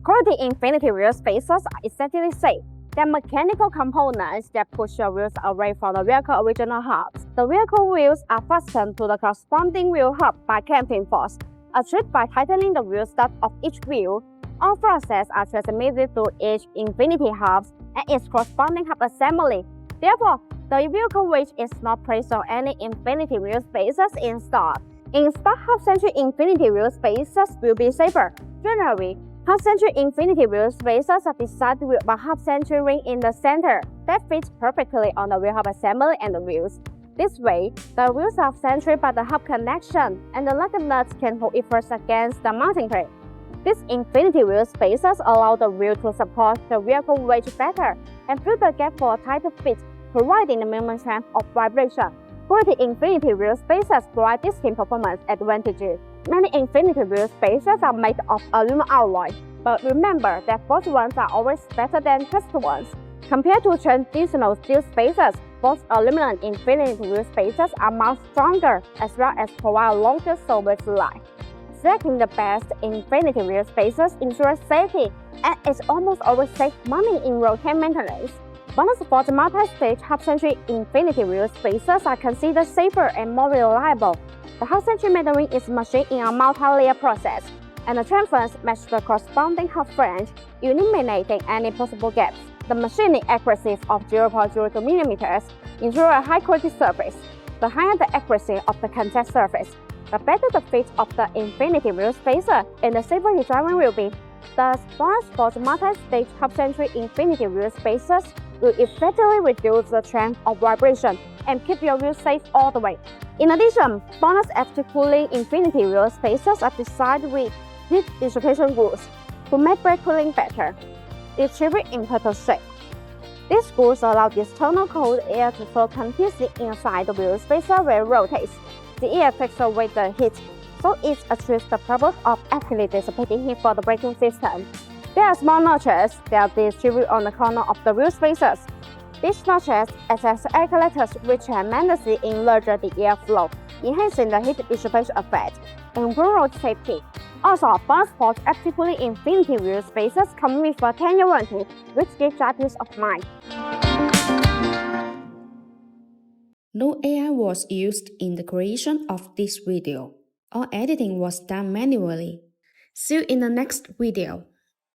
Quality Infiniti wheel spacers are essentially safe. They're mechanical components that push your wheels away from the vehicle original hubs. The vehicle wheels are fastened to the corresponding wheel hub by clamping force, achieved by tightening the wheel stud of each wheel. All forces are transmitted to each Infiniti hubs and its corresponding hub assembly. Therefore, the vehicle weight is not placed on any Infiniti wheel spacers installed. Installed Hub-Centric Infiniti wheel spacers will be safer. Generally, Hub-Centric Infiniti wheel spacers are designed with a Hub-Centric ring in the center that fits perfectly on the wheel hub assembly and the wheels. This way, the wheels are centered by the hub connection, and the lug nuts can hold it first against the mounting plate. These Infiniti wheel spacers allow the wheel to support the vehicle weight better and fill the gap for a tighter fit, providing the minimum strength of vibration. Quality Infiniti wheel spacers provide distinct performance advantages. Many Infiniti wheel spacers are made of aluminum alloy, but remember that forged ones are always better than cast ones. Compared to traditional steel spacers, both aluminum and Infiniti wheel spacers are much stronger as well as provide longer service life. Selecting the best Infiniti wheel spacers ensures safety and it almost always saves money in routine maintenance. BONOSS multi-stage Hub-Centric Infiniti wheel spacers are considered safer and more reliable. The Hub-Centric metering is machined in a multi-layer process, and the transfers match the corresponding hub flange, eliminating any possible gaps. The machining accuracy of 0.02 mm ensures a high-quality surface. The higher the accuracy of the contact surface, the better the fit of the Infiniti wheel spacer and the safer your driving will be. Thus, BONOSS multi-stage Hub-Centric Infiniti wheel spacers will effectively reduce the strength of vibration and keep your wheels safe all the way. In addition, BONOSS active cooling Infiniti wheel spacers are designed with heat dissipation rules to make brake cooling better, distributed in turtle shape. These rules allow the external cold air to flow continuously inside the wheel spacer where it rotates. The air takes away the heat, so it achieves the purpose of actively dissipating heat for the braking system. There are small notches that are distributed on the corner of the wheel spacers. These notches act as air collectors which tremendously enlarge the airflow, enhancing the heat dissipation effect and improve road safety. Also, bloxsport active cooling Infiniti wheel spacers come with a 10-year warranty, which gives you peace of mind. No AI was used in the creation of this video. All editing was done manually. See you in the next video.